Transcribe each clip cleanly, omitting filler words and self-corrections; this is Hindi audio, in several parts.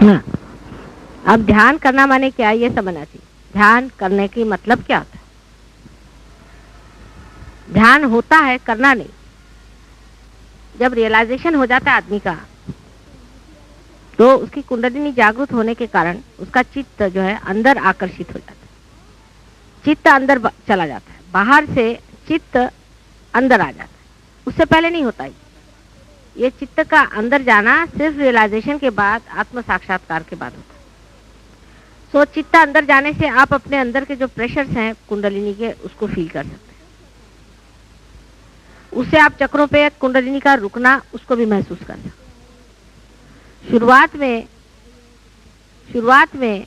हाँ, अब ध्यान करना माने क्या, ये समझना चाहिए। ध्यान करने की मतलब क्या होता है? ध्यान होता है, करना नहीं। जब रियलाइजेशन हो जाता है आदमी का, तो उसकी कुंडलिनी जागृत होने के कारण उसका चित्त जो है अंदर आकर्षित हो जाता है। चित्त अंदर चला जाता है, बाहर से चित्त अंदर आ जाता है, उससे पहले नहीं होता ये चित्त का अंदर जाना सिर्फ रियलाइजेशन के बाद, आत्म साक्षात्कार के बाद होता है। सो चित्त अंदर जाने से आप अपने अंदर के जो प्रेशर्स हैं कुंडलिनी के, उसको फील कर सकते हैं। उससे आप चक्रों पे कुंडलिनी का रुकना, उसको भी महसूस कर सकते हैं। शुरुआत में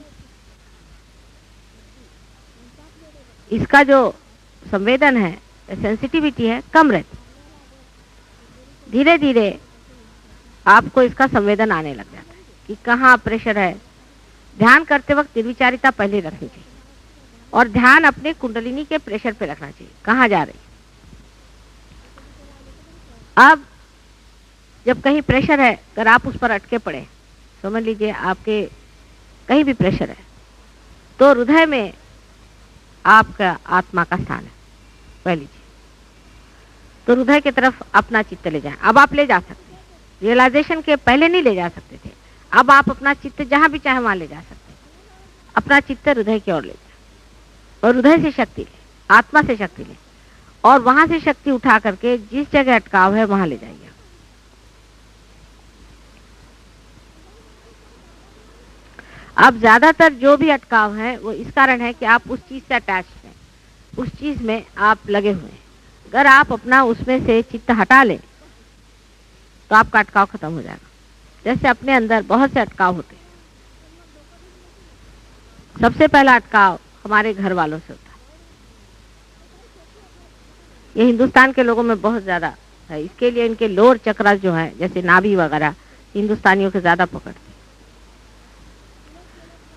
इसका जो संवेदन है, सेंसिटिविटी है, कम रहती। धीरे धीरे आपको इसका संवेदन आने लग जाता है कि कहाँ प्रेशर है। ध्यान करते वक्त निर्विचारिता पहले रखनी चाहिए और ध्यान अपने कुंडलिनी के प्रेशर पे रखना चाहिए, कहाँ जा रही। अब जब कहीं प्रेशर है, अगर आप उस पर अटके पड़े, समझ लीजिए आपके कहीं भी प्रेशर है, तो हृदय में आपका आत्मा का स्थान है पहली चीज। तो हृदय की तरफ अपना चित्त ले जाएं। अब आप ले जा सकते हैं, रियलाइजेशन के पहले नहीं ले जा सकते थे, अब आप अपना चित्त जहां भी चाहे वहां ले जा सकते हैं। अपना चित्त हृदय की ओर ले जाए और हृदय से शक्ति ले, आत्मा से शक्ति ले, और वहां से शक्ति उठा करके जिस जगह अटकाव है वहां ले जाइए। अब ज्यादातर जो भी अटकाव है वो इस कारण है कि आप उस चीज से अटैच हैं, उस चीज में आप लगे हुए हैं। अगर आप अपना उसमें से चित्त हटा लें तो आपका अटकाव खत्म हो जाएगा। जैसे अपने अंदर बहुत से अटकाव होते हैं। सबसे पहला अटकाव हमारे घर वालों से होता है। ये हिंदुस्तान के लोगों में बहुत ज्यादा है, इसके लिए इनके लोअर चक्र जो है, जैसे नाभि वगैरह, हिंदुस्तानियों के ज्यादा पकड़ते।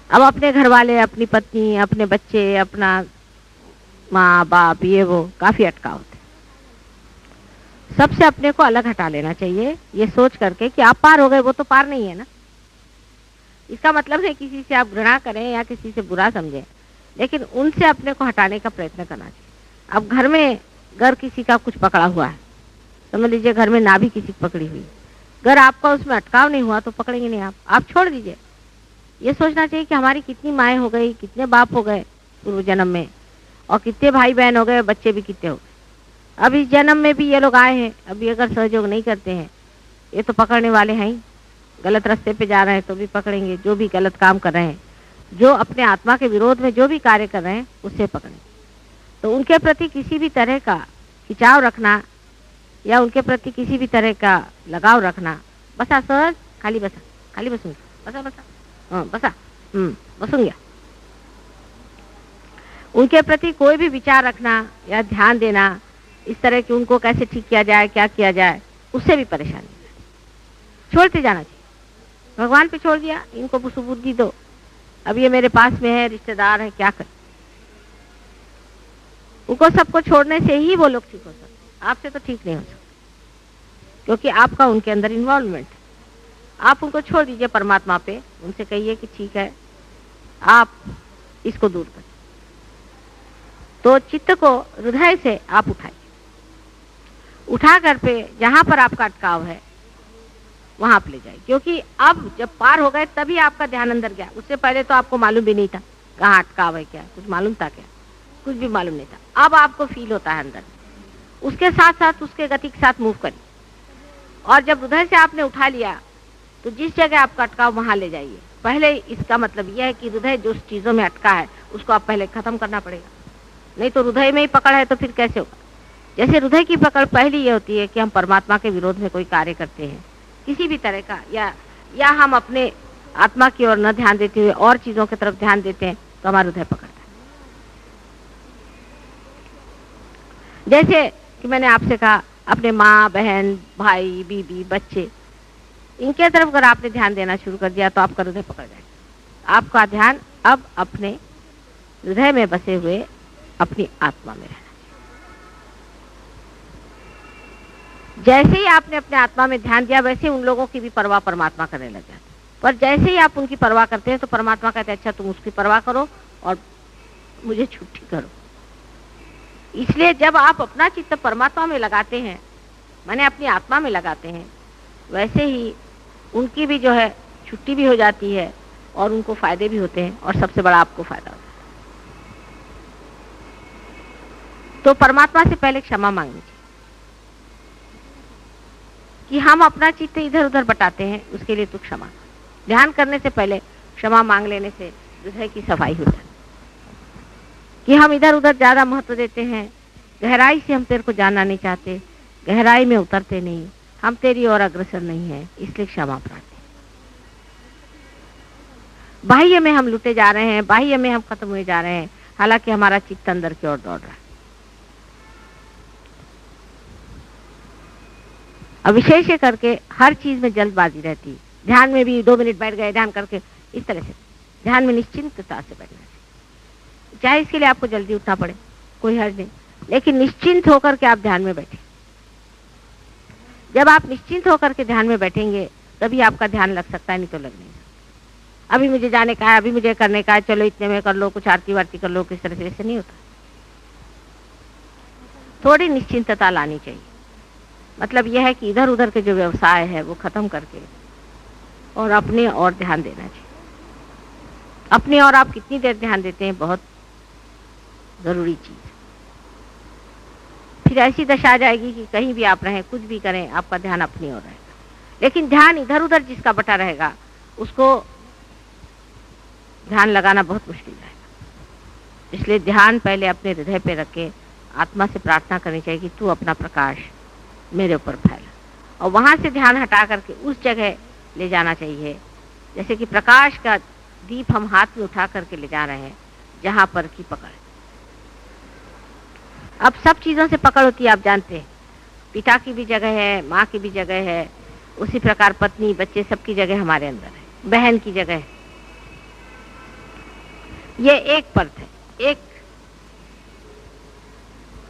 अब अपने घर वाले, अपनी पत्नी, अपने बच्चे, अपना माँ बाप, ये वो काफी अटकाव होते। सबसे अपने को अलग हटा लेना चाहिए, ये सोच करके कि आप पार हो गए, वो तो पार नहीं है ना। इसका मतलब है किसी से आप घृणा करें या किसी से बुरा समझें, लेकिन उनसे अपने को हटाने का प्रयत्न करना चाहिए। अब घर में घर किसी का कुछ पकड़ा हुआ है, समझ लीजिए घर में नाभि किसी की पकड़ी हुई, अगर आपका उसमें अटकाव नहीं हुआ तो पकड़ेंगे नहीं आप छोड़ दीजिए। ये सोचना चाहिए कि हमारी कितनी माएँ हो गई, कितने बाप हो गए पूर्व जन्म में, और कितने भाई बहन हो गए, बच्चे भी कितने हो गए। अब इस जन्म में भी ये लोग आए हैं, अभी अगर सहयोग नहीं करते हैं, ये तो पकड़ने वाले हैं ही। गलत रास्ते पे जा रहे हैं तो भी पकड़ेंगे, जो भी गलत काम कर रहे हैं, जो अपने आत्मा के विरोध में जो भी कार्य कर रहे हैं, उससे पकड़ेंगे। तो उनके प्रति किसी भी तरह का खिंचाव रखना या उनके प्रति किसी भी तरह का लगाव रखना, बसा सहज, खाली बसा, खाली बसूंगी, बसा बसा, हाँ बसा, बसूंगी। उनके प्रति कोई भी विचार रखना या ध्यान देना, इस तरह कि उनको कैसे ठीक किया जाए, क्या किया जाए, उससे भी परेशानी छोड़ते जाना चाहिए। भगवान पे छोड़ दिया, इनको सुबुद्धि दो, अब ये मेरे पास में है, रिश्तेदार है, क्या कर। उनको सबको छोड़ने से ही वो लोग ठीक हो सकते, आपसे तो ठीक नहीं हो सकते, क्योंकि आपका उनके अंदर इन्वॉल्वमेंट है। आप उनको छोड़ दीजिए परमात्मा पे, उनसे कहिए कि ठीक है आप इसको दूर करें। तो चित्त को हृदय से आप उठाइए, उठा कर पे जहां पर आपका अटकाव है वहां पे ले जाइए, क्योंकि अब जब पार हो गए तभी आपका ध्यान अंदर गया। उससे पहले तो आपको मालूम भी नहीं था कहाँ अटकाव है, क्या कुछ मालूम था, क्या कुछ भी मालूम नहीं था। अब आपको फील होता है अंदर, उसके साथ साथ उसके गति के साथ मूव करिए। और जब हृदय से आपने उठा लिया तो जिस जगह आपका अटकाव वहां ले जाइए। पहले इसका मतलब यह है कि हृदय जो चीजों में अटका है उसको आप पहले खत्म करना पड़ेगा, नहीं तो हृदय में ही पकड़ है तो फिर कैसे होगा। जैसे हृदय की पकड़ पहली ये होती है कि हम परमात्मा के विरोध में कोई कार्य करते हैं किसी भी तरह का, या हम अपने आत्मा की ओर न ध्यान देते हुए और चीजों की तरफ ध्यान देते हैं, तो हमारा हृदय पकड़ता है। जैसे कि मैंने आपसे कहा, अपने माँ बहन भाई बीबी बच्चे, इनके तरफ अगर आपने ध्यान देना शुरू कर दिया तो आपका हृदय पकड़ जाएगा। आपका ध्यान अब अपने हृदय में बसे हुए अपनी आत्मा में रहना। जैसे ही आपने अपने आत्मा में ध्यान दिया, वैसे उन लोगों की भी परवाह परमात्मा करने लग जाता। पर जैसे ही आप उनकी परवाह करते हैं तो परमात्मा कहते हैं अच्छा तुम उसकी परवाह करो और मुझे छुट्टी करो। इसलिए जब आप अपना चित्त परमात्मा में लगाते हैं, माने अपनी आत्मा में लगाते हैं, वैसे ही उनकी भी जो है छुट्टी भी हो जाती है और उनको फायदे भी होते हैं और सबसे बड़ा आपको फायदा होता है। तो परमात्मा से पहले क्षमा मांगनी चाहिए कि हम अपना चित्त इधर उधर बटाते हैं, उसके लिए तो क्षमा। ध्यान करने से पहले क्षमा मांग लेने से हृदय की सफाई हो जाती कि हम इधर उधर ज्यादा महत्व देते हैं, गहराई से हम तेरे को जानना नहीं चाहते, गहराई में उतरते नहीं, हम तेरी ओर अग्रसर नहीं है, इसलिए क्षमा प्रार्थना। बाह्य में हम लुटे जा रहे हैं, बाह्य में हम खत्म हुए जा रहे हैं, हालांकि हमारा चित्त अंदर की ओर दौड़ रहा है। अब विशेष करके हर चीज में जल्दबाजी रहती है। ध्यान में भी 2 मिनट बैठ गए ध्यान करके, इस तरह से ध्यान में निश्चिंतता से बैठना चाहिए। चाहे इसके लिए आपको जल्दी उठना पड़े, कोई हर्ज नहीं, लेकिन निश्चिंत होकर के आप ध्यान में बैठे। जब आप निश्चिंत होकर के ध्यान में बैठेंगे तभी आपका ध्यान लग सकता है, नहीं तो लग नहीं सकता। अभी मुझे जाने का है, अभी मुझे करने का है, चलो इतने में कर लो, कुछ आरती वारती कर लो, किस तरह से, ऐसे नहीं होता। थोड़ी निश्चिंतता लानी चाहिए। मतलब यह है कि इधर उधर के जो व्यवसाय है वो खत्म करके और अपने और ध्यान देना चाहिए। अपने और आप कितनी देर ध्यान देते हैं, बहुत जरूरी चीज। फिर ऐसी दशा आ जाएगी कि कहीं भी आप रहें, कुछ भी करें, आपका ध्यान अपनी ओर रहेगा। लेकिन ध्यान इधर उधर जिसका बटा रहेगा उसको ध्यान लगाना बहुत मुश्किल रहेगा। इसलिए ध्यान पहले अपने हृदय पे रख के आत्मा से प्रार्थना करनी चाहिए कि तू अपना प्रकाश मेरे ऊपर फैला, और वहां से ध्यान हटा करके उस जगह ले जाना चाहिए जैसे कि प्रकाश का दीप हम हाथ में उठा करके ले जा रहे हैं, जहां पर की पकड़। अब सब चीजों से पकड़ होती है, आप जानते हैं। पिता की भी जगह है, माँ की भी जगह है, उसी प्रकार पत्नी बच्चे सबकी जगह हमारे अंदर है, बहन की जगह है। ये एक परत है, एक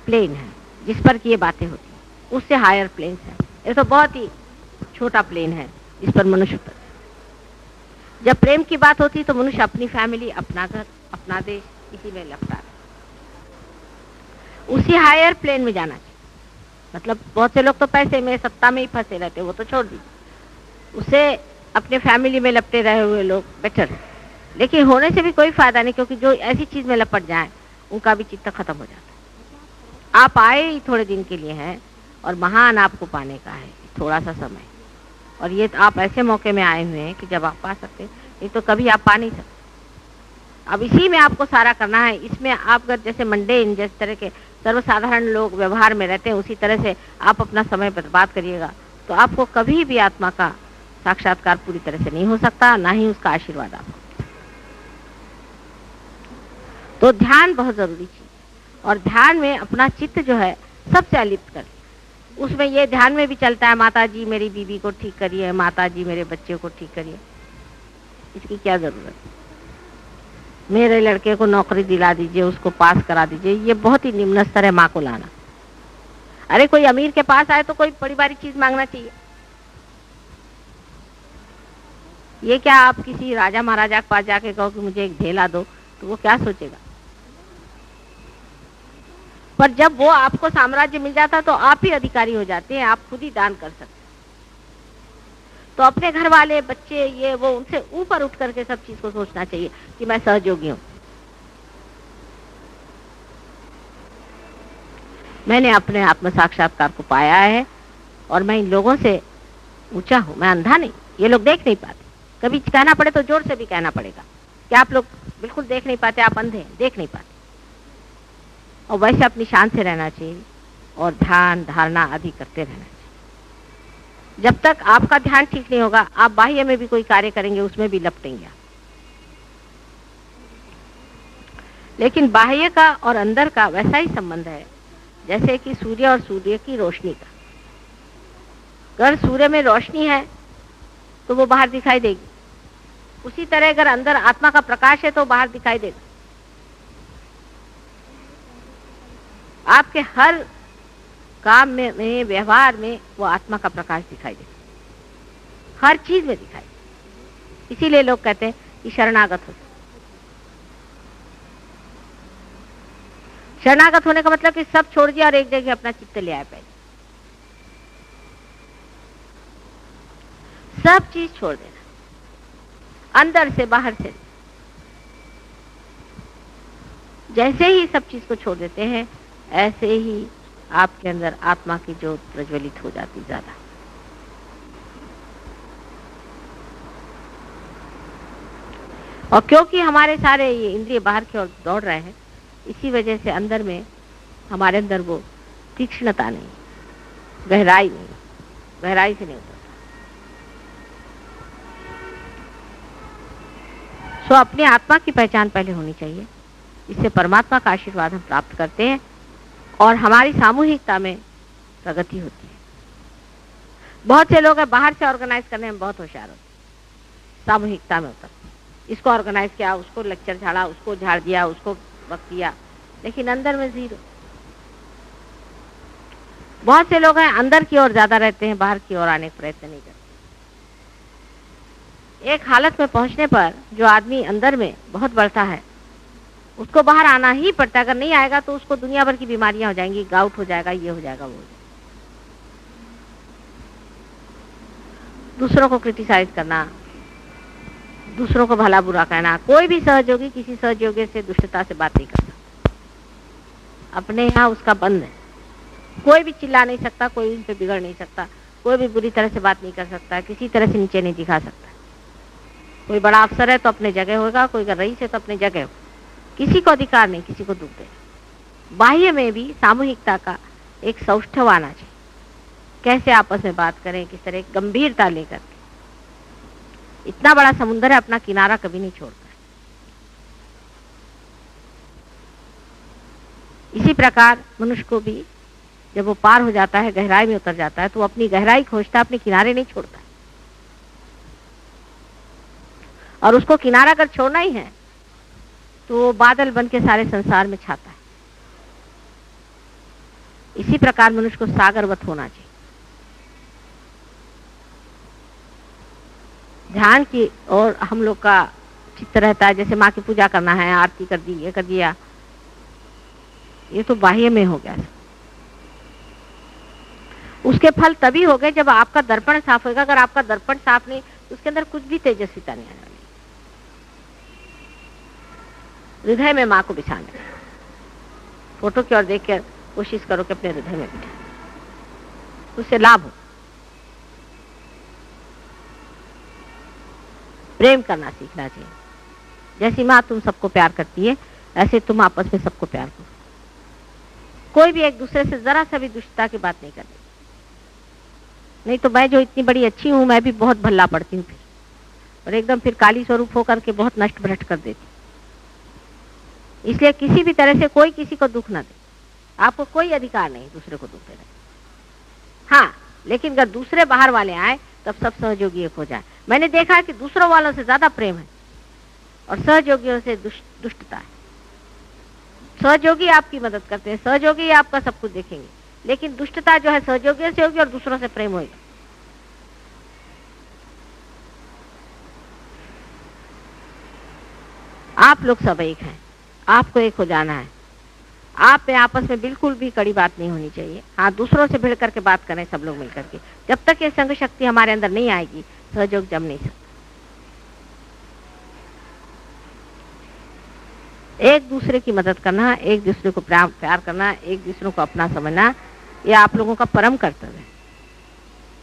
प्लेन है जिस पर की ये बातें होती हैं। उससे हायर प्लेन्स है, ये तो बहुत ही छोटा प्लेन है जिस पर मनुष्य उतरता है। जब प्रेम की बात होती है तो मनुष्य अपनी फैमिली, अपना घर, अपना देश, इसी में लपटा है। उसी हायर प्लेन में जाना चाहिए। मतलब बहुत से लोग तो पैसे में, सत्ता में ही फंसे रहते हैं, वो तो छोड़ दीजिए, उसे अपने फैमिली में लपटे रहे हुए लोग बेटर है। लेकिन होने से भी कोई फायदा नहीं, क्योंकि जो ऐसी चीज में लपट जाए उनका भी चित्त खत्म हो जाता है। आप आए ही थोड़े दिन के लिए हैं और महान आपको पाने का है थोड़ा सा समय, और ये आप ऐसे मौके में आए हुए हैं कि जब आप पा सकते हैं, ये तो कभी आप पा नहीं सकते। अब इसी में आपको सारा करना है। इसमें आप अगर जैसे मंडेन, जिस तरह के सर्वसाधारण लोग व्यवहार में रहते हैं, उसी तरह से आप अपना समय बर्बाद करिएगा तो आपको कभी भी आत्मा का साक्षात्कार पूरी तरह से नहीं हो सकता, ना ही उसका आशीर्वाद आपको। तो ध्यान बहुत जरूरी चीज है, और ध्यान में अपना चित्त जो है सबसे अलिप्त कर। उसमें ये ध्यान में भी चलता है, माता जी मेरी बीवी को ठीक करिए, माता जी मेरे बच्चे को ठीक करिए। इसकी क्या जरूरत है? मेरे लड़के को नौकरी दिला दीजिए, उसको पास करा दीजिए। ये बहुत ही निम्न स्तर है माँ को लाना। अरे कोई अमीर के पास आए तो कोई बड़ी बड़ी चीज मांगना चाहिए। ये क्या आप किसी राजा महाराजा के पास जाके कहो कि मुझे एक ढेला दो, तो वो क्या सोचेगा? पर जब वो आपको साम्राज्य मिल जाता तो आप ही अधिकारी हो जाते हैं, आप खुद ही दान कर सकते हैं। तो अपने घर वाले, बच्चे, ये वो, उनसे ऊपर उठ करके सब चीज को सोचना चाहिए कि मैं सहयोगी हूं। मैंने अपने आत्म साक्षात्कार को पाया है और मैं इन लोगों से ऊंचा हूं, मैं अंधा नहीं। ये लोग देख नहीं पाते, कभी कहना पड़े तो जोर से भी कहना पड़ेगा कि आप लोग बिल्कुल देख नहीं पाते, आप अंधे हैं, देख नहीं पाते। और वैसे अपनी शान से रहना चाहिए और ध्यान धारणा आदि करते रहना चाहिए। जब तक आपका ध्यान ठीक नहीं होगा, आप बाह्य में भी कोई कार्य करेंगे उसमें भी लपटेंगे आप। लेकिन बाह्य का और अंदर का वैसा ही संबंध है जैसे कि सूर्य और सूर्य की रोशनी का। अगर सूर्य में रोशनी है तो वो बाहर दिखाई देगी, उसी तरह अगर अंदर आत्मा का प्रकाश है तो बाहर दिखाई देगा। आपके हर काम में व्यवहार में वो आत्मा का प्रकाश दिखाई देगा, हर चीज में दिखाई देगा। इसीलिए लोग कहते हैं कि शरणागत हो। शरणागत होने का मतलब कि सब छोड़ दिया और एक जगह अपना चित्त ले आए। पहले सब चीज छोड़ देना, अंदर से बाहर से। जैसे ही सब चीज को छोड़ देते हैं, ऐसे ही आपके अंदर आत्मा की ज्योत प्रज्वलित हो जाती ज्यादा। और क्योंकि हमारे सारे ये इंद्रिय बाहर की ओर दौड़ रहे हैं, इसी वजह से अंदर में, हमारे अंदर वो तीक्ष्णता नहीं, गहराई नहीं, गहराई से नहीं उतरता। सो अपनी आत्मा की पहचान पहले होनी चाहिए, इससे परमात्मा का आशीर्वाद हम प्राप्त करते हैं और हमारी सामूहिकता में प्रगति होती है। बहुत से लोग बाहर से ऑर्गेनाइज करने में बहुत होशियार होते हैं, सामूहिकता में उतरते, इसको ऑर्गेनाइज किया, उसको लेक्चर झाड़ा, उसको झाड़ दिया, उसको वक्त दिया, लेकिन अंदर में जीरो। बहुत से लोग हैं अंदर की ओर ज्यादा रहते हैं, बाहर की ओर आने का प्रयत्न नहीं करते। एक हालत में पहुंचने पर जो आदमी अंदर में बहुत बढ़ता है, उसको बाहर आना ही पड़ता है। अगर नहीं आएगा तो उसको दुनिया भर की बीमारियां हो जाएंगी, गाउट हो जाएगा, ये हो जाएगा, वो हो जाएगा। दूसरों को क्रिटिसाइज करना, दूसरों को भला बुरा कहना, कोई भी सहयोगी किसी सहयोगी से दुष्टता से बात नहीं कर सकता। अपने यहाँ उसका बंद है, कोई भी चिल्ला नहीं सकता, कोई उन पे बिगड़ नहीं सकता, कोई भी बुरी तरह से बात नहीं कर सकता, किसी तरह से नीचे नहीं दिखा सकता। कोई बड़ा अफसर है तो अपने जगह होगा, कोई रईस है तो अपने जगह होगा, किसी को अधिकार नहीं किसी को दुख देना। बाह्य में भी सामूहिकता का एक सौष्ठव आना चाहिए, कैसे आपस में बात करें, किस तरह गंभीरता लेकर के। इतना बड़ा समुद्र है, अपना किनारा कभी नहीं छोड़ता। इसी प्रकार मनुष्य को भी जब वो पार हो जाता है, गहराई में उतर जाता है, तो वो अपनी गहराई खोजता है, अपने किनारे नहीं छोड़ता है। और उसको किनारा अगर छोड़ना ही है तो वो बादल बन के सारे संसार में छाता है। इसी प्रकार मनुष्य को सागरवत होना चाहिए। ध्यान की और हम लोग का चित्त रहता है, जैसे माँ की पूजा करना है, आरती कर दी, ये कर दिया, ये तो बाह्य में हो गया। उसके फल तभी हो गए जब आपका दर्पण साफ होगा। अगर आपका दर्पण साफ नहीं, उसके अंदर कुछ भी तेजस्विता नहीं आने वाली। हृदय में माँ को बिछाना है। फोटो की ओर देखकर कोशिश करो कि अपने हृदय में बिठा, उससे लाभ हो। प्रेम करना सीखना चाहिए। जैसी माँ तुम सबको प्यार करती है, ऐसे तुम आपस में सबको प्यार करो। कोई भी एक दूसरे से जरा सा भी दुष्टता की बात नहीं करनी। नहीं तो मैं जो इतनी बड़ी अच्छी हूं, मैं भी बहुत भल्ला पड़ती हूँ फिर, और एकदम फिर काली स्वरूप होकर के बहुत नष्ट भ्रष्ट कर देती। इसलिए किसी भी तरह से कोई किसी को दुख ना दे। आपको कोई अधिकार नहीं दूसरे को दुख देने। हाँ, लेकिन अगर दूसरे बाहर वाले आए तब सब सहयोगी एक हो जाए। मैंने देखा है कि दूसरों वालों से ज्यादा प्रेम है और सहयोगियों से दुष्टता है। सहयोगी आपकी मदद करते हैं, सहयोगी आपका सब कुछ देखेंगे, लेकिन दुष्टता जो है सहयोगियों से होगी और दूसरों से प्रेम होगा। आप लोग सब एक हैं, आपको एक हो जाना है। आप में आपस में बिल्कुल भी कड़ी बात नहीं होनी चाहिए। हाँ, दूसरों से भिड़ करके बात करें सब लोग मिलकर के। जब तक ये संघ शक्ति हमारे अंदर नहीं आएगी, सहयोग जम नहीं सकता। एक दूसरे की मदद करना, एक दूसरे को प्यार करना, एक दूसरे को अपना समझना, ये आप लोगों का परम कर्तव्य है।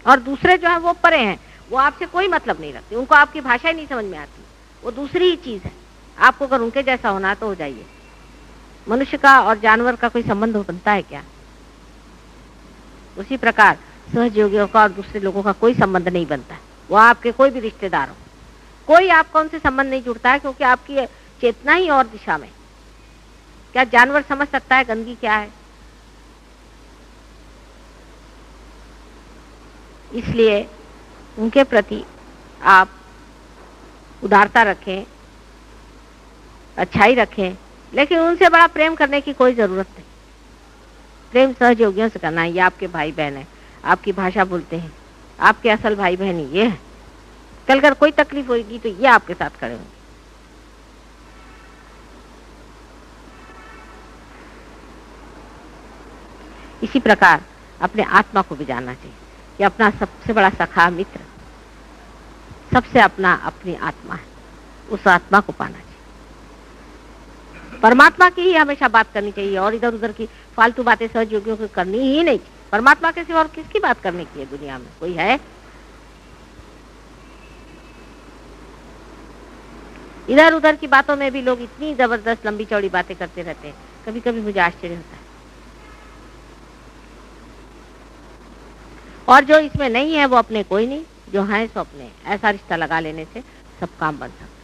और दूसरे जो है वो परे हैं, वो आपसे कोई मतलब नहीं रखते, उनको आपकी भाषा ही नहीं समझ में आती, वो दूसरी ही चीज है। आपको अगर उनके जैसा होना है तो हो जाइए। मनुष्य का और जानवर का कोई संबंध बनता है क्या? उसी प्रकार सहयोगियों का और दूसरे लोगों का कोई संबंध नहीं बनता है। वो आपके कोई भी रिश्तेदार हो, कोई आपका उनसे संबंध नहीं जुड़ता है, क्योंकि आपकी चेतना ही और दिशा में। क्या जानवर समझ सकता है गंदगी क्या है? इसलिए उनके प्रति आप उदारता रखें, अच्छाई रखें, लेकिन उनसे बड़ा प्रेम करने की कोई जरूरत नहीं। प्रेम सहयोगियों से करना है। ये आपके भाई बहन है, आपकी भाषा बोलते हैं, आपके असल भाई बहन ये है। कल अगर कोई तकलीफ होगी तो ये आपके साथ खड़े होंगे। इसी प्रकार अपने आत्मा को भी जानना चाहिए कि अपना सबसे बड़ा सखा मित्र, सबसे अपना अपनी आत्मा है, उस आत्मा को पाना चाहिए। परमात्मा की ही हमेशा बात करनी चाहिए और इधर उधर की फालतू बातें सहयोगियों को करनी ही नहीं चाहिए। परमात्मा के सिवा और किसकी बात करने की है दुनिया में? कोई है? इधर उधर की बातों में भी लोग इतनी जबरदस्त लंबी चौड़ी बातें करते रहते हैं, कभी कभी मुझे आश्चर्य होता है। और जो इसमें नहीं है वो अपने कोई नहीं, जो है सो अपने। ऐसा रिश्ता लगा लेने से सब काम बन सकता है।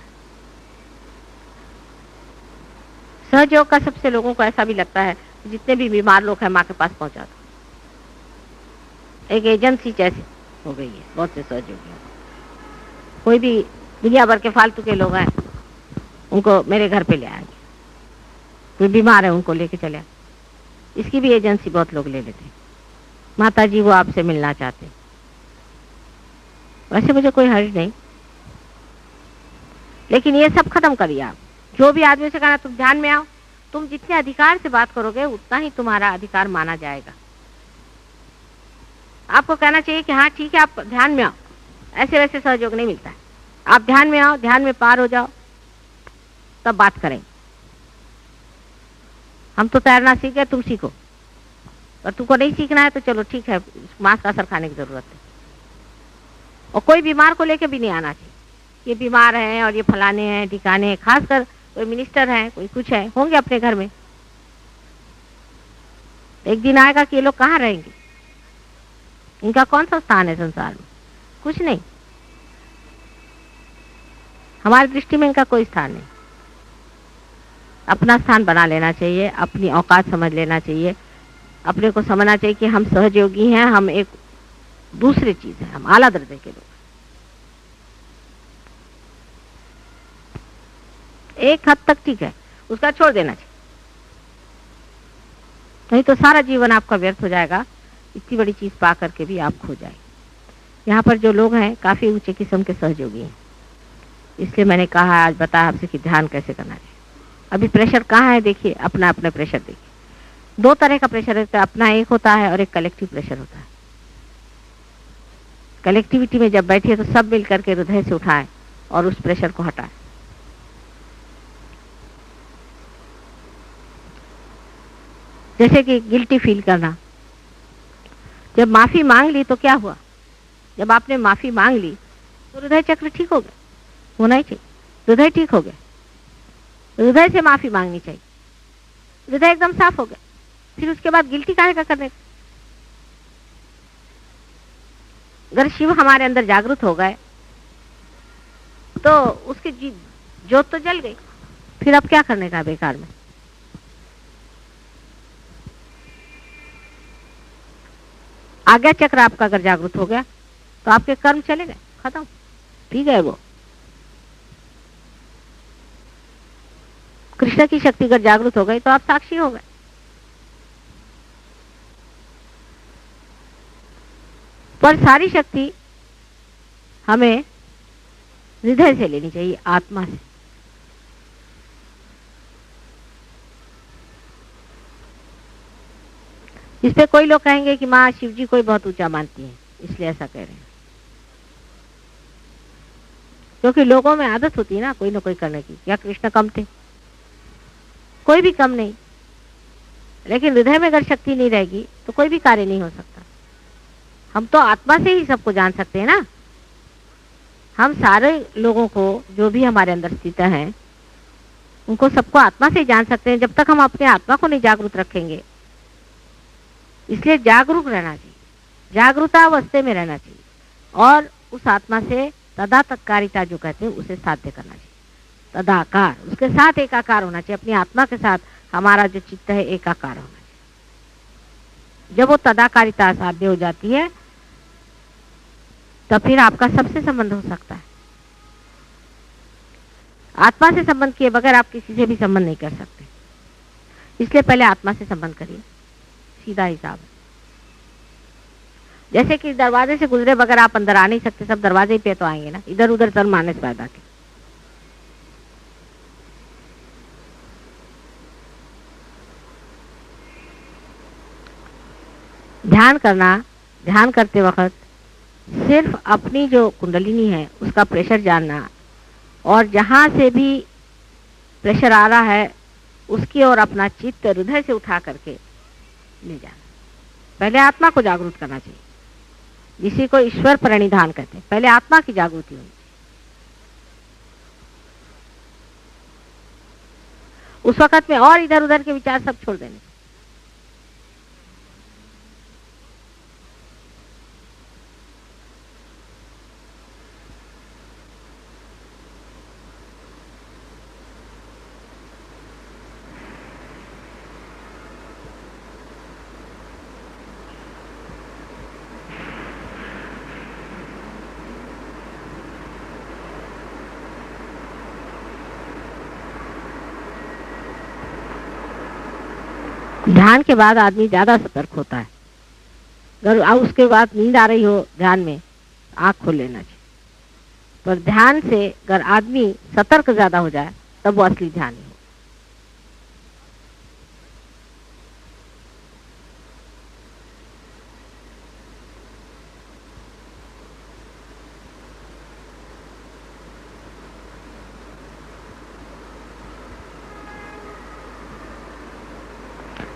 सहयोग का सबसे लोगों को ऐसा भी लगता है, जितने भी बीमार लोग हैं माँ के पास पहुंचा दो। एक एजेंसी जैसी हो गई है बहुत से सहयोगियों। कोई भी दुनिया भर के फालतू के लोग हैं, उनको मेरे घर पे ले आएंगे। कोई बीमार है उनको लेके चले, इसकी भी एजेंसी बहुत लोग ले लेते हैं। माता जी वो आपसे मिलना चाहते, वैसे मुझे कोई हर्ज नहीं, लेकिन ये सब खत्म करिए आप। जो भी आदमी से कहना तुम ध्यान में आओ, तुम जितने अधिकार से बात करोगे उतना ही तुम्हारा अधिकार माना जाएगा। आपको कहना चाहिए कि हाँ ठीक है आप ध्यान में आओ, ऐसे वैसे सहयोग नहीं मिलता है। आप ध्यान में आओ, ध्यान में पार हो जाओ, तब बात करेंगे। हम तो तैरना सीख गए, तुम सीखो। और तुमको नहीं सीखना है तो चलो ठीक है, मांस का असर खाने की जरूरत है। और कोई बीमार को लेके भी नहीं आना चाहिए, ये बीमार है और ये फलाने हैं ठिकाने हैं। खासकर कोई मिनिस्टर है, कोई कुछ है, होंगे अपने घर में। एक दिन आएगा कि ये लोग कहाँ रहेंगे, इनका कौन सा स्थान है संसार में? कुछ नहीं। हमारी दृष्टि में इनका कोई स्थान नहीं। अपना स्थान बना लेना चाहिए, अपनी औकात समझ लेना चाहिए, अपने को समझना चाहिए कि हम सहयोगी हैं, हम एक दूसरी चीज है, हम आला दर्जे के लोग। एक हद तक ठीक है, उसका छोड़ देना चाहिए, नहीं तो सारा जीवन आपका व्यर्थ हो जाएगा। इतनी बड़ी चीज पा करके भी आप खो जाए। यहाँ पर जो लोग हैं काफी ऊंचे किस्म के सहयोगी हैं, इसलिए मैंने कहा आज बताया आपसे कि ध्यान कैसे करना चाहिए। अभी प्रेशर कहाँ है देखिए, अपना अपना प्रेशर देखिए। दो तरह का प्रेशर होता है, अपना एक होता है और एक कलेक्टिव प्रेशर होता है। कलेक्टिविटी में जब बैठिए तो सब मिल करके हृदय से उठाएं और उस प्रेशर को हटाएं। जैसे कि गिल्टी फील करना, जब माफी मांग ली तो क्या हुआ? जब आपने माफी मांग ली तो हृदय चक्र ठीक हो गया, होना ही चाहिए। हृदय ठीक हो गया, हृदय से माफी मांगनी चाहिए, हृदय एकदम साफ हो गया। फिर उसके बाद गिल्टी काहे का करने? अगर शिव हमारे अंदर जागृत हो गए तो उसकी जोत तो जल गई, फिर अब क्या करने का बेकार में? आज्ञा चक्र आपका अगर जागृत हो गया तो आपके कर्म चले गए, खत्म, ठीक है। वो कृष्ण की शक्ति अगर जागृत हो गई तो आप साक्षी हो गए। पर सारी शक्ति हमें हृदय से लेनी चाहिए, आत्मा से। इस पे कोई लोग कहेंगे कि माँ शिव जी को ही बहुत ऊंचा मानती है, इसलिए ऐसा कह रहे हैं। क्योंकि लोगों में आदत होती है ना कोई करने की। क्या कृष्ण कम थे? कोई भी कम नहीं, लेकिन हृदय में अगर शक्ति नहीं रहेगी तो कोई भी कार्य नहीं हो सकता। हम तो आत्मा से ही सबको जान सकते हैं ना। हम सारे लोगों को, जो भी हमारे अंदर स्थित हैं, उनको सबको आत्मा से जान सकते हैं, जब तक हम अपने आत्मा को नहीं जागरूक रखेंगे। इसलिए जागरूक रहना चाहिए, जागरूकतावस्था में रहना चाहिए और उस आत्मा से तदातत्कारिता जो कहते हैं उसे साध्य करना चाहिए। तदाकार, उसके साथ एकाकार होना चाहिए। अपनी आत्मा के साथ हमारा जो चित्त है एकाकार होना चाहिए। जब वो तदाकारिता साध्य हो जाती है तो फिर आपका सबसे संबंध हो सकता है। आत्मा से संबंध किए बगैर आप किसी से भी संबंध नहीं कर सकते। इसलिए पहले आत्मा से संबंध करिए, सीधा हिसाब है। जैसे कि दरवाजे से गुजरे बगैर आप अंदर आ नहीं सकते, सब दरवाजे पे तो आएंगे ना, इधर उधर सर मानस पैदा के। ध्यान करना, ध्यान करते वक्त सिर्फ अपनी जो कुंडलिनी है उसका प्रेशर जानना, और जहां से भी प्रेशर आ रहा है उसकी ओर अपना चित्त हृदय से उठा करके ले जाना। पहले आत्मा को जागरूक करना चाहिए, जिसी को ईश्वर प्रणिधान कहते हैं। पहले आत्मा की जागृति होनी चाहिए। उस वक्त में और इधर उधर के विचार सब छोड़ देने। ध्यान के बाद आदमी ज्यादा सतर्क होता है। अगर उसके बाद नींद आ रही हो ध्यान में, आंख खोल लेना चाहिए। पर ध्यान से अगर आदमी सतर्क ज्यादा हो जाए तब वो असली ध्यान है।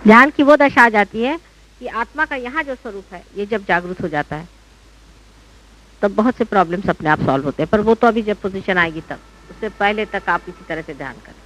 ध्यान की वो दशा आ जाती है कि आत्मा का यहाँ जो स्वरूप है ये जब जागृत हो जाता है तब बहुत से प्रॉब्लम्स अपने आप सॉल्व होते हैं। पर वो तो अभी जब पोजीशन आएगी तब, उससे पहले तक आप इसी तरह से ध्यान करें।